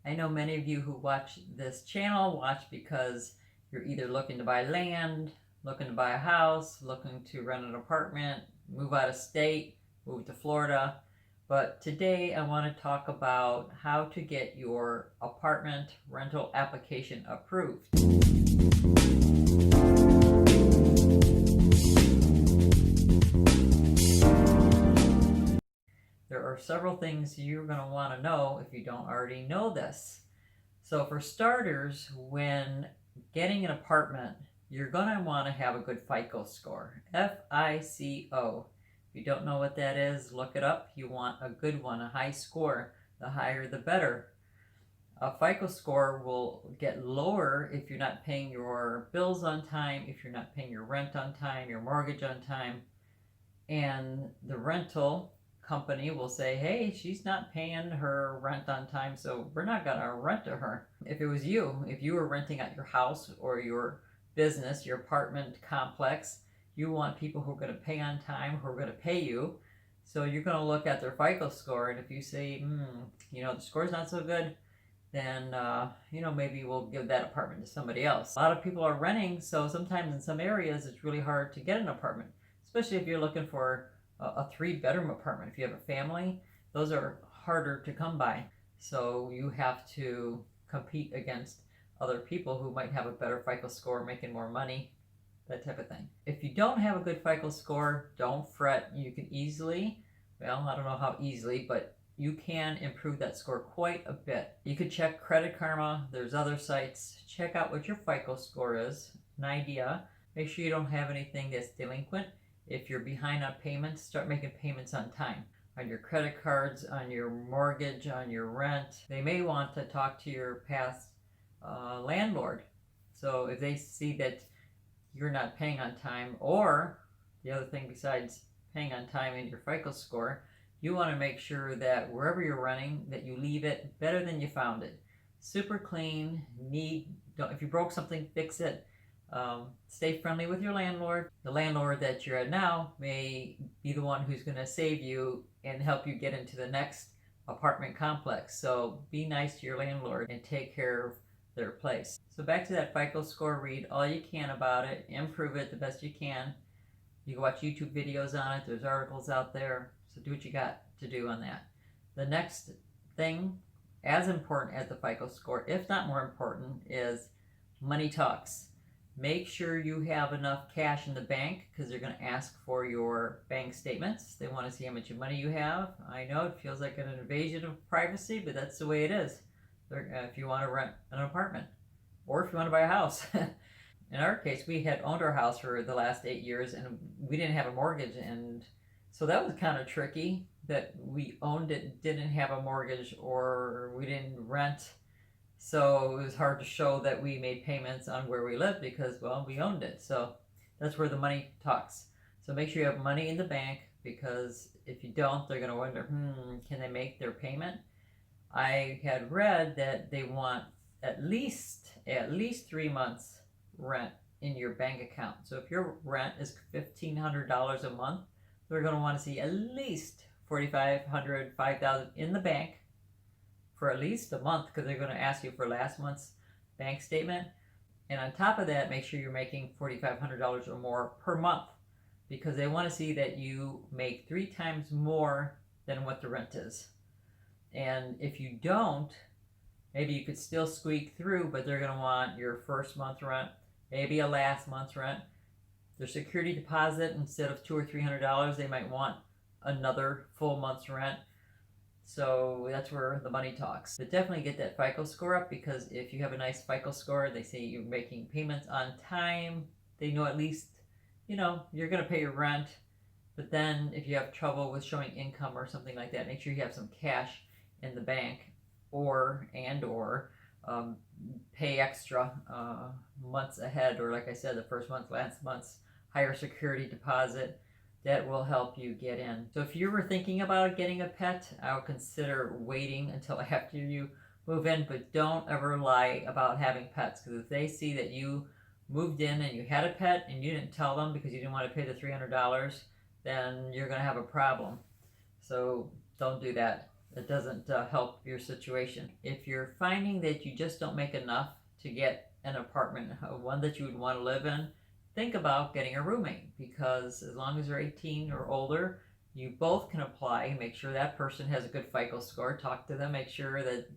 I know many of you who watch this channel watch because you're either looking to buy land, looking to buy a house, looking to rent an apartment, move out of state, move to Florida. But today I want to talk about how to get your apartment rental application approved. There are several things you're going to want to know if you don't already know this. So for starters, when getting an apartment, you're going to want to have a good FICO score. FICO. If you don't know what that is, look it up. You want a good one, a high score. The higher the better. A FICO score will get lower if you're not paying your bills on time, if you're not paying your rent on time, your mortgage on time, and the rental company will say, hey, she's not paying her rent on time, so we're not going to rent to her. If it was you, if you were renting out your house or your business, your apartment complex, you want people who are going to pay on time, who are going to pay you. So you're going to look at their FICO score, and if you say, the score's not so good, then maybe we'll give that apartment to somebody else. A lot of people are renting, so sometimes in some areas it's really hard to get an apartment, especially if you're looking for a 3-bedroom apartment. If you have a family, those are harder to come by. So you have to compete against other people who might have a better FICO score, making more money, that type of thing. If you don't have a good FICO score, don't fret. You can easily, I don't know how easily, but you can improve that score quite a bit. You could check Credit Karma. There's other sites. Check out what your FICO score is, an idea. Make sure you don't have anything that's delinquent. If you're behind on payments, start making payments on time. On your credit cards, on your mortgage, on your rent. They may want to talk to your past landlord. So if they see that you're not paying on time, or the other thing besides paying on time and your FICO score, you want to make sure that wherever you're renting, that you leave it better than you found it. Super clean, neat. If you broke something, fix it. Stay friendly with your landlord. The landlord that you're at now may be the one who's going to save you and help you get into the next apartment complex. So be nice to your landlord and take care of their place. So back to that FICO score, read all you can about it, improve it the best you can. You can watch YouTube videos on it. There's articles out there. So do what you got to do on that. The next thing, as important as the FICO score, if not more important, is money talks. Make sure you have enough cash in the bank, because they're going to ask for your bank statements. They want to see how much money you have. I know it feels like an invasion of privacy, but that's the way it is. If you want to rent an apartment, or if you want to buy a house. In our case, we had owned our house for the last 8 years, and we didn't have a mortgage, and so that was kind of tricky, that we owned it, didn't have a mortgage, or we didn't rent. So it was hard to show that we made payments on where we lived because, well, we owned it. So that's where the money talks. So make sure you have money in the bank, because if you don't, they're going to wonder, can they make their payment? I had read that they want at least 3 months rent in your bank account. So if your rent is $1,500 a month, they're going to want to see at least $4,500, $5,000 in the bank for at least a month, because they're going to ask you for last month's bank statement. And on top of that, make sure you're making $4,500 or more per month, because they want to see that you make 3 times more than what the rent is. And if you don't, maybe you could still squeak through, but they're going to want your first month's rent, maybe a last month's rent. Their security deposit, instead of $200 or $300, they might want another full month's rent. So that's where the money talks. But definitely get that FICO score up, because if you have a nice FICO score, they say you're making payments on time. They know at least, you're going to pay your rent. But then if you have trouble with showing income or something like that, make sure you have some cash in the bank, or pay extra months ahead, or like I said, the first month, last month's higher security deposit. That will help you get in. So if you were thinking about getting a pet, I would consider waiting until after you move in, but don't ever lie about having pets, because if they see that you moved in and you had a pet and you didn't tell them because you didn't want to pay the $300, then you're going to have a problem. So don't do that. It doesn't help your situation. If you're finding that you just don't make enough to get an apartment, one that you would want to live in, think about getting a roommate, because as long as you're 18 or older, you both can apply. Make sure that person has a good FICO score. Talk to them. Make sure that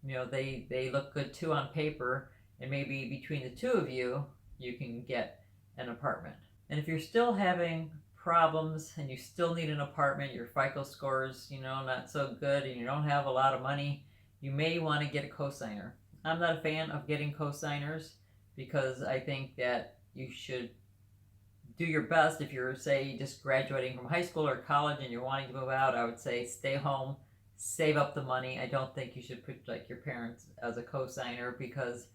they look good too on paper, and maybe between the two of you, you can get an apartment. And if you're still having problems and you still need an apartment, your FICO scores, not so good, and you don't have a lot of money, you may want to get a cosigner. I'm not a fan of getting cosigners, because I think that you should do your best. If you're, say, just graduating from high school or college and you're wanting to move out, I would say stay home, save up the money. I don't think you should put like your parents as a cosigner, because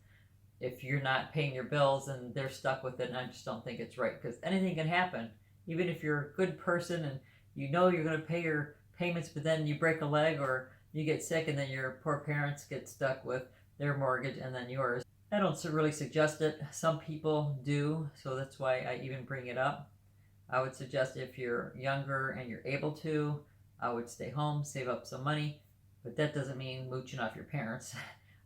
if you're not paying your bills and they're stuck with it, and I just don't think it's right, because anything can happen. Even if you're a good person and you're going to pay your payments, but then you break a leg or you get sick, and then your poor parents get stuck with their mortgage and then yours. I don't really suggest it. Some people do, so that's why I even bring it up. I would suggest, if you're younger and you're able to, I would stay home, save up some money, but that doesn't mean mooching off your parents.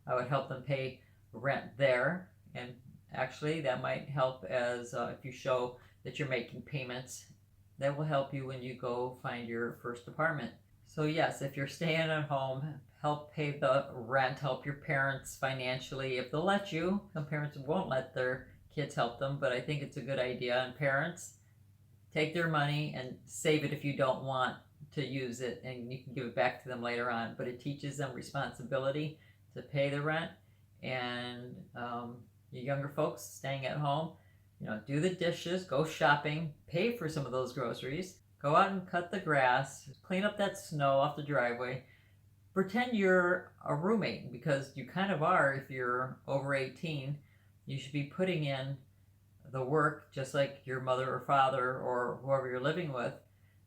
I would help them pay rent there, and actually that might help as if you show that you're making payments. That will help you when you go find your first apartment. So yes, if you're staying at home, help pay the rent, help your parents financially if they'll let you. Some parents won't let their kids help them, but I think it's a good idea. And parents, take their money and save it if you don't want to use it, and you can give it back to them later on. But it teaches them responsibility to pay the rent. And you younger folks staying at home, do the dishes, go shopping, pay for some of those groceries, go out and cut the grass, clean up that snow off the driveway. Pretend you're a roommate, because you kind of are. If you're over 18, you should be putting in the work just like your mother or father or whoever you're living with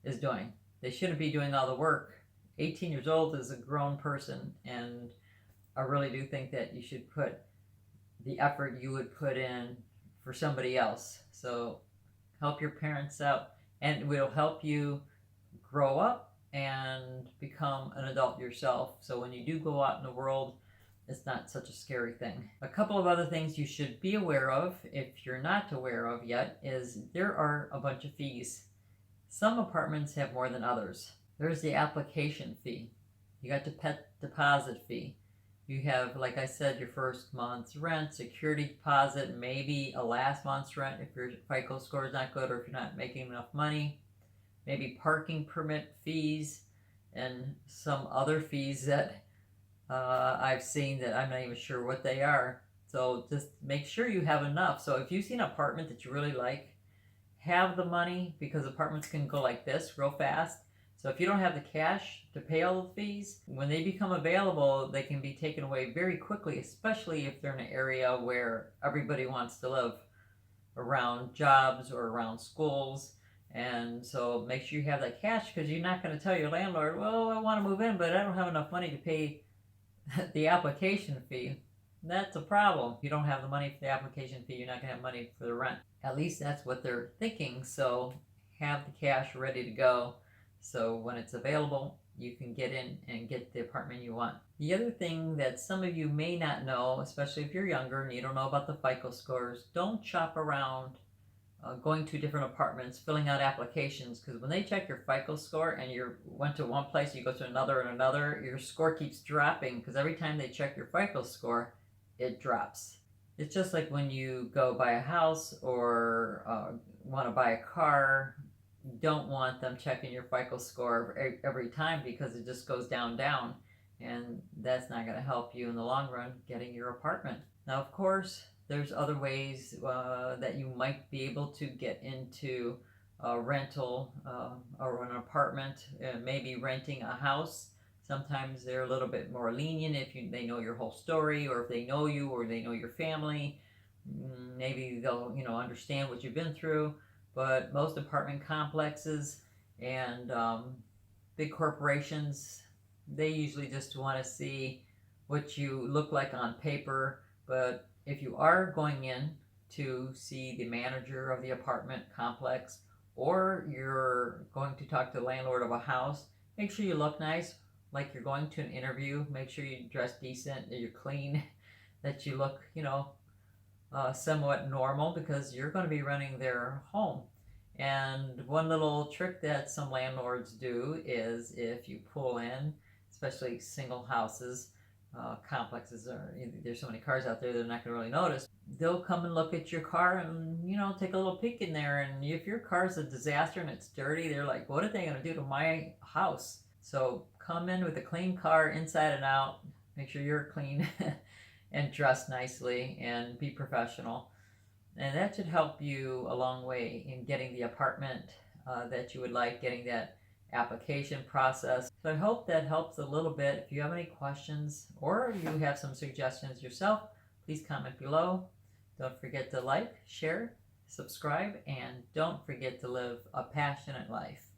is doing. They shouldn't be doing all the work. 18 years old is a grown person, and I really do think that you should put the effort you would put in for somebody else. So help your parents out, and it will help you grow up and become an adult yourself. So when you do go out in the world, it's not such a scary thing. A couple of other things you should be aware of, if you're not aware of yet, is there are a bunch of fees. Some apartments have more than others. There's the application fee. You got the pet deposit fee. You have, like I said, your first month's rent, security deposit, maybe a last month's rent if your FICO score is not good or if you're not making enough money. Maybe parking permit fees and some other fees that I've seen that I'm not even sure what they are. So just make sure you have enough. So if you see an apartment that you really like, have the money, because apartments can go like this real fast. So if you don't have the cash to pay all the fees, when they become available, they can be taken away very quickly, especially if they're in an area where everybody wants to live, around jobs or around schools. And so make sure you have that cash, because you're not going to tell your landlord, well, I want to move in, but I don't have enough money to pay the application fee. That's a problem. If you don't have the money for the application fee, you're not going to have money for the rent. At least that's what they're thinking. So have the cash ready to go, so when it's available, you can get in and get the apartment you want. The other thing that some of you may not know, especially if you're younger and you don't know about the FICO scores, don't shop around going to different apartments, filling out applications, because when they check your FICO score and you went to one place, you go to another and another, your score keeps dropping, because every time they check your FICO score, it drops. It's just like when you go buy a house or want to buy a car. You don't want them checking your FICO score every time, because it just goes down, and that's not going to help you in the long run getting your apartment. Now, of course, there's other ways that you might be able to get into a rental or an apartment, maybe renting a house. Sometimes they're a little bit more lenient if they know your whole story, or if they know you or they know your family. Maybe they'll understand what you've been through. But most apartment complexes and big corporations, they usually just want to see what you look like on paper. But if you are going in to see the manager of the apartment complex, or you're going to talk to the landlord of a house, make sure you look nice, like you're going to an interview. Make sure you dress decent, that you're clean, that you look, somewhat normal, because you're going to be running their home. And one little trick that some landlords do is, if you pull in, especially single houses, complexes, or there's so many cars out there, they're not going to really notice. They'll come and look at your car and take a little peek in there. And if your car's a disaster and it's dirty, they're like, what are they going to do to my house? So come in with a clean car inside and out. Make sure you're clean and dress nicely and be professional. And that should help you a long way in getting the apartment that you would like, getting that application process. So I hope that helps a little bit. If you have any questions or you have some suggestions yourself, please comment below. Don't forget to like, share, subscribe, and don't forget to live a passionate life.